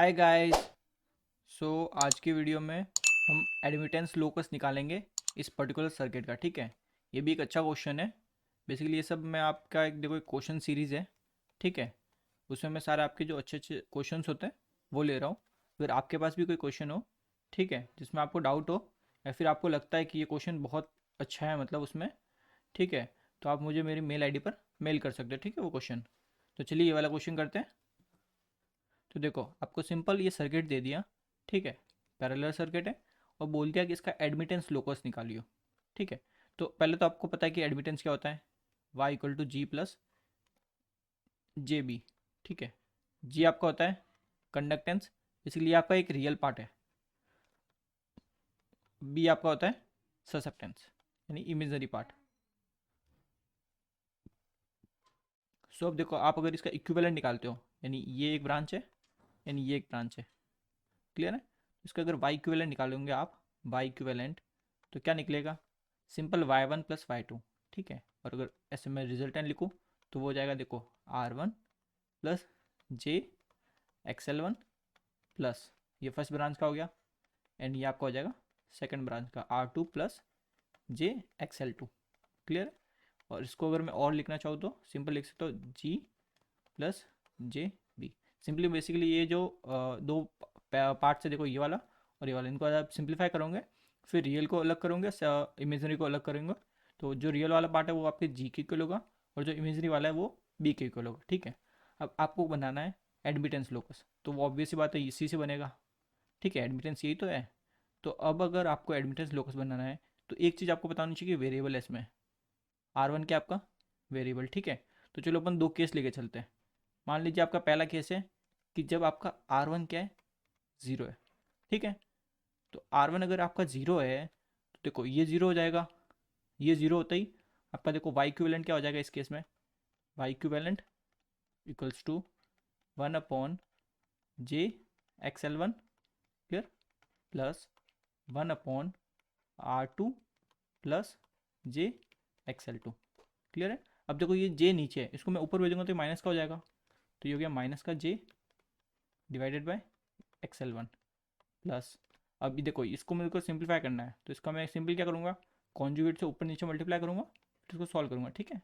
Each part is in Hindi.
Hi guys. आज की वीडियो में हम एडमिटेंस लोकस निकालेंगे इस पर्टिकुलर सर्किट का। ठीक है, ये भी एक अच्छा क्वेश्चन है। बेसिकली ये सब मैं आपका एक देखो एक क्वेश्चन सीरीज़ है। ठीक है, उसमें मैं सारे आपके जो अच्छे अच्छे क्वेश्चंस होते हैं वो ले रहा हूँ। फिर आपके पास भी कोई क्वेश्चन हो, ठीक है, जिसमें आपको डाउट हो या फिर आपको लगता है कि ये क्वेश्चन बहुत अच्छा है मतलब उसमें, ठीक है, तो आप मुझे मेरी मेल आईडी पर मेल कर सकते हो। ठीक है वो क्वेश्चन। तो चलिए ये वाला क्वेश्चन करते हैं। तो देखो आपको सिंपल ये सर्किट दे दिया, ठीक है, पैरेलल सर्किट है, और बोल दिया कि इसका एडमिटेंस लोकस निकालियो। ठीक है, तो पहले तो आपको पता है कि एडमिटेंस क्या होता है, y equal to G plus J B. ठीक है, जी आपका होता है कंडक्टेंस, इसलिए आपका एक रियल पार्ट है। बी आपका होता है ससेप्टेंस यानी इमेजनरी पार्ट। सो अब देखो आप अगर इसका इक्विवेलेंट निकालते हो, यानी ये एक ब्रांच है, यानी ये एक ब्रांच है, क्लियर है। इसका अगर वाई इक्विवेलेंट निकालोगे आप, वाई इक्विवेलेंट, तो क्या निकलेगा, सिंपल y1 प्लस y2। ठीक है, और अगर ऐसे मैं रिजल्टेंट लिखूँ तो वो हो जाएगा देखो r1 plus j XL one plus, ये फर्स्ट ब्रांच का हो गया, एंड ये आपका हो जाएगा सेकंड ब्रांच का r2 plus j XL two. Clear है। और इसको अगर मैं और लिखना चाहूँ तो सिंपल लिख सकता हूँ जी प्लस जे बी। सिंपली बेसिकली ये जो दो पार्ट से देखो, ये वाला और ये वाला, इनको आप सिंप्लीफाई करोगे, फिर रियल को अलग करोगे, इमेजनरी को अलग करेंगे, तो जो रियल वाला पार्ट है वो आपके जी के इक्वल होगा, और जो इमेजनरी वाला है वो बी के इक्वल होगा। ठीक है, अब आपको बनाना है एडमिटेंस लोकस, तो वो ऑब्वियस सी बात है इसी से बनेगा। ठीक है, एडमिटेंस यही तो है। तो अब अगर आपको एडमिटेंस लोकस बनाना है तो एक चीज़ आपको बतानी चाहिए, वेरिएबल है इसमें, R1 क्या आपका वेरिएबल। ठीक है, तो चलो अपन दो केस लेके चलते हैं। मान लीजिए आपका पहला केस है कि जब आपका R1 क्या है, ज़ीरो है। ठीक है, तो R1 अगर आपका ज़ीरो है तो देखो ये ज़ीरो हो जाएगा, ये ज़ीरो होता ही आपका देखो वाई इक्विवेलेंट क्या हो जाएगा इस केस में, Y equivalent equals to 1 upon j XL one, clear, plus 1 upon R2 plus j XL two. Clear है। अब देखो ये जे नीचे है, इसको मैं ऊपर भेजूंगा तो माइनस का हो जाएगा, तो ये हो गया माइनस का J divided by XL one plus, अभी देखो इसको मेरे को सिंप्लीफाई करना है, तो इसका मैं सिंपल क्या करूँगा, कॉन्जुगेट से ऊपर नीचे मल्टीप्लाई करूँगा, फिर इसको सॉल्व करूँगा। ठीक है,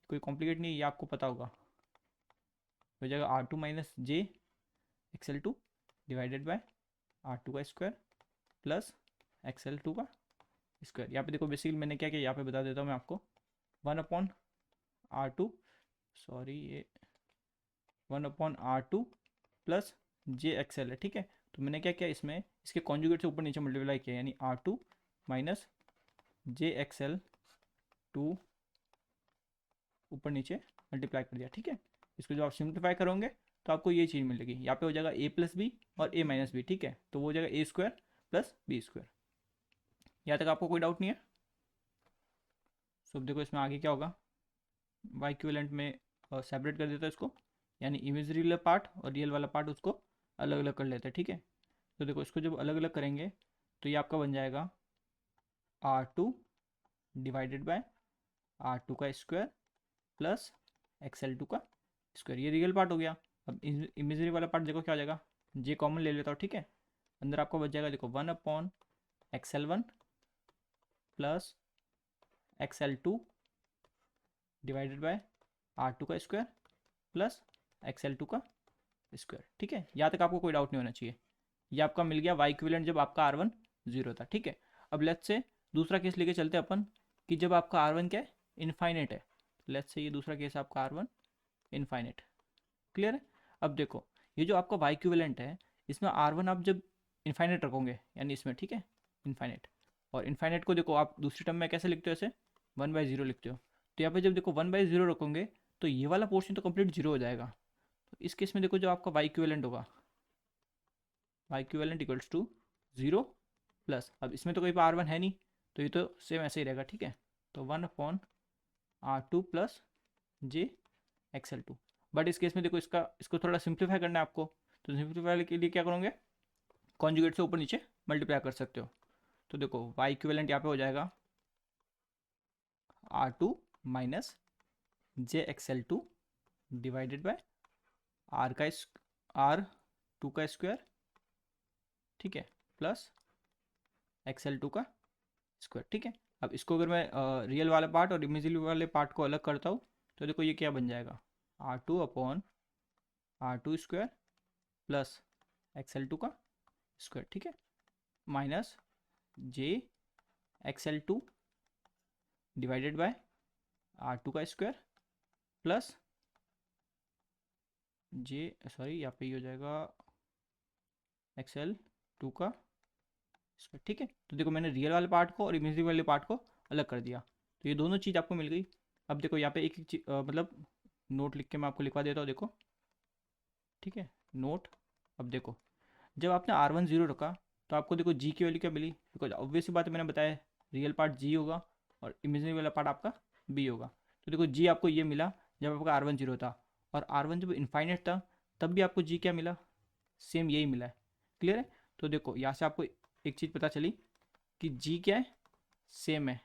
कोई कॉम्प्लिकेट नहीं है, ये आपको पता होगा। हो जाएगा R2 minus j XL two divided bye R2 का स्क्वायर प्लस एक्सएल टू का स्क्वायर। यहाँ पे देखो बेसिकली मैंने क्या किया, यहाँ पे बता देता हूँ मैं आपको, 1 अपॉन R2, सॉरी ये 1 upon R2 plus j XL है। ठीक है, तो मैंने क्या किया, इसमें इसके कॉन्जुगेट से ऊपर नीचे मल्टीप्लाई किया, यानी R2 minus j XL to ऊपर नीचे मल्टीप्लाई कर दिया। ठीक है, इसको जब आप सिंप्लीफाई करोगे तो आपको ये चीज़ मिलेगी, यहाँ पे हो जाएगा ए प्लस बी और ए माइनस बी। ठीक है, तो वो हो जाएगा ए स्क्वायर प्लस बी स्क्वायर। यहाँ तक आपको कोई डाउट नहीं है। सो अब देखो इसमें आगे क्या होगा, वाई इक्विवेलेंट में सेपरेट कर देता है इसको, यानी इमेजरी वाला पार्ट और रियल वाला पार्ट उसको अलग अलग कर लेते हैं। ठीक है, तो देखो इसको जब अलग अलग करेंगे तो ये आपका बन जाएगा R2 डिवाइडेड बाय R2 का स्क्वायर प्लस एक्सएल टू का स्क्वायर, ये रियल पार्ट हो गया। अब इमेजरी वाला पार्ट देखो क्या हो जाएगा, जे कॉमन ले लेता हूँ। ठीक है, अंदर आपको बच जाएगा देखो 1 upon XL one plus XL two divided bye R2 का स्क्वायर प्लस एक्सएल टू का स्क्वायर। ठीक है, यहाँ तक आपको कोई डाउट नहीं होना चाहिए। ये आपका मिल गया वाई इक्विवेलेंट जब आपका R1 ज़ीरो था। ठीक है, अब लेट्स से दूसरा केस लेके चलते हैं अपन, कि जब आपका R1 क्या है, इनफाइनेट है। लेट्स से ये दूसरा केस आपका R1 इनफाइनेट। क्लियर है। अब देखो ये जो आपका वाई इक्विवेलेंट है, इसमें R1 आप जब इनफाइनेट रखोगे, यानी इसमें, ठीक है, इनफाइनेट, और इनफाइनेट को देखो आप दूसरी टर्म में कैसे लिखते हो, ऐसे 1/0 लिखते हो, तो यहाँ पे जब देखो 1/0 रखोगे तो ये वाला पोर्शन तो कंप्लीट जीरो हो जाएगा। तो इस केस में देखो जो आपका वाई इक्विवेलेंट होगा, Y equivalent equals to zero plus, अब इसमें तो कोई R1 है नहीं, तो ये तो सेम ऐसे ही रहेगा। ठीक है, तो 1 upon R2 plus j XL two. But इस केस में देखो इसको थोड़ा सिंप्लीफाई करना है आपको, तो सिंप्लीफाई के लिए क्या करोगे, कॉन्जुगेट से ऊपर नीचे मल्टीप्लाई कर सकते हो। तो देखो वाई इक्विवेलेंट यहाँ पे हो जाएगा R2 minus j XL two divided by R का आर 2 का स्क्वायर, ठीक है, प्लस XL2 का स्क्वायर, ठीक है। अब इसको अगर मैं रियल वाला पार्ट और इमेजिनरी वाले पार्ट को अलग करता हूँ तो देखो ये क्या बन जाएगा, R2 स्क्वायर प्लस XL2 का स्क्वायर, ठीक है, minus JXL2 divided by R2 का स्क्वायर प्लस यहाँ पे ये हो जाएगा XL2 का स्क्वायर, ठीक है। तो देखो मैंने रियल वाले पार्ट को और इमेजिनरी वाले पार्ट को अलग कर दिया, तो ये दोनों चीज़ आपको मिल गई। अब देखो यहाँ पे एक एक मतलब नोट लिख के मैं आपको लिखवा देता हूँ, देखो, ठीक है, नोट। अब देखो जब आपने R1 0 रखा तो आपको देखो जी की वैल्यू क्या मिली, बिकॉज ऑब्वियस सी बात है, मैंने बताया रियल पार्ट जी होगा और इमेजिनरी वाला पार्ट आपका बी होगा। तो देखो जी आपको ये मिला जब आपका R1 0 था, और R1 जब इनफाइनाइट था तब भी आपको जी क्या मिला, सेम यही मिला है। क्लियर है। तो देखो यहाँ से आपको एक चीज़ पता चली कि जी क्या है, सेम है,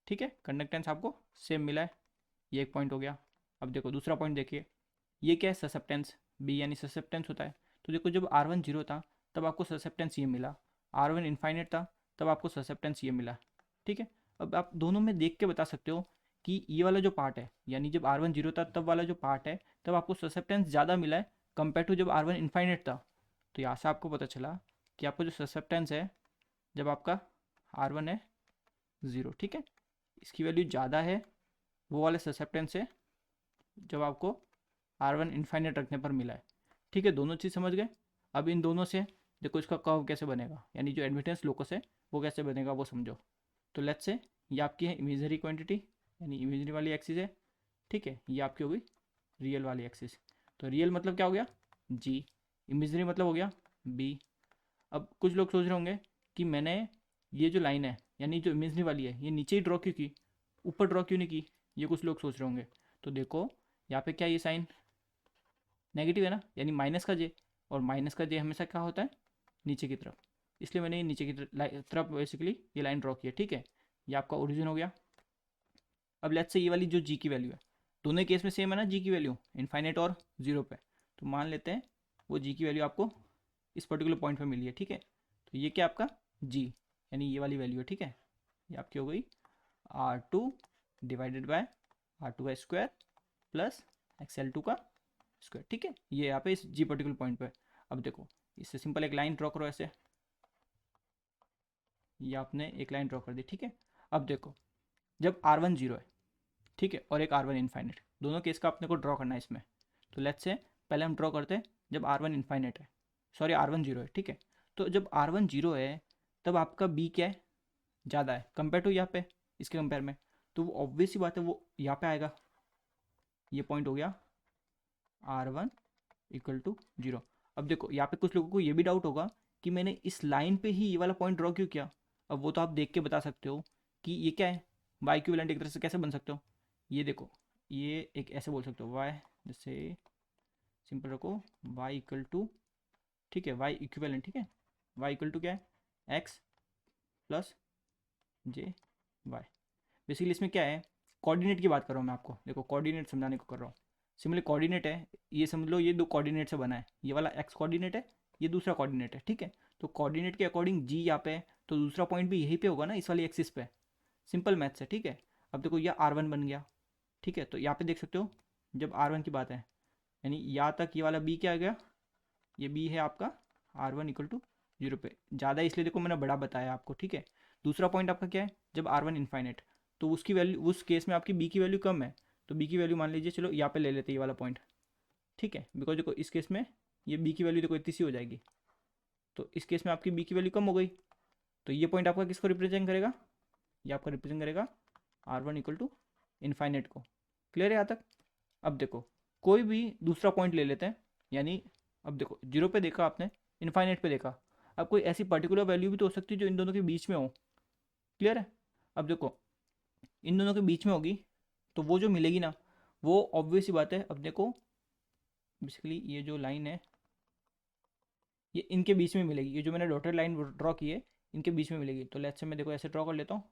ठीक है, कंडक्टेंस आपको सेम मिला है, ये एक पॉइंट हो गया। अब देखो दूसरा पॉइंट देखिए, ये क्या है, ससेप्टेंस, बी यानी ससेप्टेंस होता है। तो देखो जब R1 0 था तब आपको ससेप्टेंस ये मिला, R1 इनफाइनाइट था तब आपको ससेप्टेंस ये मिला, ठीक है। अब आप दोनों में देख के बता सकते हो कि ये वाला जो पार्ट है, यानी जब R1 0 था तब वाला जो पार्ट है, तब आपको ससेप्टेंस ज़्यादा मिला है कंपेयर टू जब R1 इनफाइनाइट था। तो यहाँ से आपको पता चला कि आपको जो ससेप्टेंस है जब आपका R1 है 0, ठीक है, इसकी वैल्यू ज़्यादा है वो वाले ससेप्टेंस से जब आपको R1 इनफाइनाइट रखने पर मिला है, ठीक है। दोनों चीज़ समझ गए। अब इन दोनों से देखो इसका कर्व कैसे बनेगा, यानी जो एडमिटेंस लोकस है वो कैसे बनेगा वो समझो। तो लेट्स से ये आपकी है इमेजनरी क्वांटिटी, यानी इमेजनरी वाली एक्सिस है, ठीक है, ये आपकी हो गई रियल वाली एक्सिस। तो रियल मतलब क्या हो गया, जी, इमेजनरी मतलब हो गया बी। अब कुछ लोग सोच रहे होंगे कि मैंने ये जो लाइन है यानी जो इमेजनरी वाली है ये नीचे ही ड्रॉ क्यों की, ऊपर ड्रॉ क्यों नहीं की, ये कुछ लोग सोच रहे होंगे। तो देखो यहाँ पे क्या ये साइन नेगेटिव है ना, यानी माइनस का जे, और माइनस का जे हमेशा क्या होता है, नीचे की तरफ, इसलिए मैंने नीचे की तरफ बेसिकली ये लाइन ड्रॉ की है, ठीक है। ये आपका ओरिजिन हो गया। अब लेट्स से ये वाली जो जी की वैल्यू है, दोनों केस में सेम है ना जी की वैल्यू, इनफाइनाइट और जीरो पे, तो मान लेते हैं वो जी की वैल्यू आपको इस पर्टिकुलर पॉइंट पे मिली है, ठीक है। तो ये क्या आपका जी, यानी ये वाली वैल्यू है, ठीक है, ये आपकी हो गई R2 डिवाइडेड बाय R2 का स्क्वायर प्लस XL2 का स्क्वायर, ठीक है, ये यहाँ पे इस जी पर्टिकुलर पॉइंट पे। अब देखो इससे सिंपल एक लाइन ड्रॉ करो ऐसे, ये आपने एक लाइन ड्रॉ कर दी, ठीक है। अब देखो जब R1 0 है, ठीक है, और एक R1 इनफाइनाइट, दोनों केस का अपने को ड्रॉ करना है इसमें। तो लेट्स से पहले हम ड्रॉ करते हैं जब R1 इनफाइनाइट है, सॉरी R1 0 है, ठीक है। तो जब R1 0 है तब आपका बी क्या है, ज़्यादा है कंपेयर टू यहाँ पे, इसके कंपेयर में, तो वो ऑब्वियस ही बात है वो यहाँ पे आएगा, ये पॉइंट हो गया R1 इक्वल टू 0। अब देखो यहाँ पे कुछ लोगों को ये भी डाउट होगा कि मैंने इस लाइन पे ही ये वाला पॉइंट ड्रॉ क्यों किया। अब वो तो आप देख के बता सकते हो कि ये क्या है, वाई इक्विवेलेंट एक तरह से कैसे बन सकते हो, ये देखो, ये एक ऐसे बोल सकते हो वाई, जैसे सिंपल रखो वाई इक्वल टू, ठीक है, वाई इक्विवेलेंट, ठीक है, वाई इक्वल टू क्या है, एक्स प्लस जे वाई। बेसिकली इसमें क्या है, कोऑर्डिनेट की बात कर रहा हूँ मैं आपको, देखो कोऑर्डिनेट समझाने को कर रहा हूँ। सिमिलर कोऑर्डिनेट है, ये समझ लो ये दो कोऑर्डिनेट से बना है, ये वाला एक्स कोऑर्डिनेट है, ये दूसरा कोऑर्डिनेट है, ठीक है। तो कोऑर्डिनेट के अकॉर्डिंग जी यहाँ पे है, तो दूसरा पॉइंट भी यहीं पे होगा ना, इस वाली एक्सिस पे। सिंपल मैथ्स है, ठीक है। अब देखो ये R1 बन गया, ठीक है, तो यहाँ पे देख सकते हो जब R1 की बात है, यानी यहाँ तक ये वाला बी क्या आ गया, ये बी है आपका R1 इक्वल टू 0 पे, ज़्यादा इसलिए देखो मैंने बड़ा बताया आपको, ठीक है। दूसरा पॉइंट आपका क्या है, जब R1 इनफाइनाइट, तो उसकी वैल्यू, उस केस में आपकी बी की वैल्यू कम है, तो बी की वैल्यू मान लीजिए, चलो यहाँ पे ले लेते हैं ये वाला पॉइंट, ठीक है, बिकॉज देखो इस केस में ये बी की वैल्यू देखो इतनी सी हो जाएगी, तो इस केस में आपकी बी की वैल्यू कम हो गई, तो ये पॉइंट आपका किसको रिप्रेजेंट करेगा, ये आपका रिप्रेजेंट करेगा R1 इक्वल टू इनफाइनाइट को। क्लियर है यहाँ तक। अब देखो कोई भी दूसरा पॉइंट ले लेते हैं, यानी अब देखो जीरो पे देखा आपने, इनफाइनाइट पे देखा, अब कोई ऐसी पर्टिकुलर वैल्यू भी तो हो सकती है जो इन दोनों के बीच में हो। क्लियर है। अब देखो इन दोनों के बीच में होगी तो वो जो मिलेगी ना, वो ऑब्वियस ही बात है, अब देखो बेसिकली ये जो लाइन है ये इनके बीच में मिलेगी, ये जो मैंने डॉटेड लाइन ड्रॉ की है इनके बीच में मिलेगी। तो लेट्स से मैं देखो ऐसे ड्रॉ कर लेता हूँ,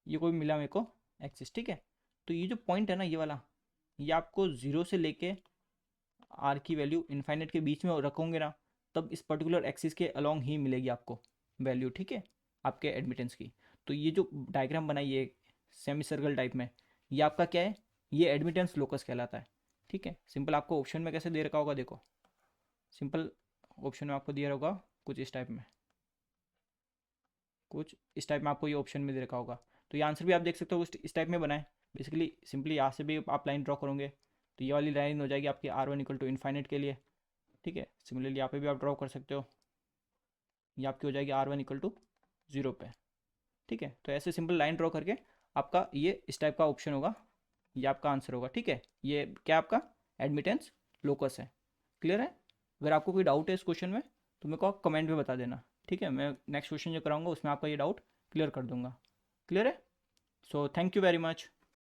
ये कोई मिला मेरे को एक्सिस, ठीक है। तो ये जो पॉइंट है ना ये वाला, ये आपको 0 से लेके आर की वैल्यू इन्फाइनाइट के बीच में रखोगे ना, तब इस पर्टिकुलर एक्सिस के अलोंग ही मिलेगी आपको वैल्यू, ठीक है, आपके एडमिटेंस की। तो ये जो डायग्राम बनाई है सेमी सर्कल टाइप में, ये आपका क्या है, ये एडमिटेंस लोकस कहलाता है, ठीक है। सिंपल आपको ऑप्शन में कैसे दे रखा होगा, देखो सिंपल ऑप्शन में आपको दिया होगा कुछ इस टाइप में, कुछ इस टाइप में आपको ये ऑप्शन में दे रखा होगा। तो ये आंसर भी आप देख सकते हो इस टाइप में बनाए। बेसिकली सिंपली यहाँ से भी आप लाइन ड्रॉ करोगे तो ये वाली लाइन हो जाएगी आपकी R1 इक्वल टू इन्फाइनेट के लिए, ठीक है। सिमिलरली यहाँ पे भी आप ड्रॉ कर सकते हो, ये आपकी हो जाएगी R1 इक्वल टू 0 पे, ठीक है। तो ऐसे सिंपल लाइन ड्रॉ करके आपका ये इस टाइप का ऑप्शन होगा, ये आपका आंसर होगा, ठीक है। ये क्या आपका एडमिटेंस लोकस है। क्लियर है? अगर आपको कोई डाउट है इस क्वेश्चन में तो मेरे को आप कमेंट में बता देना, ठीक है। मैं नेक्स्ट क्वेश्चन जो कराऊंगा उसमें आपका ये डाउट क्लियर कर दूंगा। क्लियर है? So thank you very much.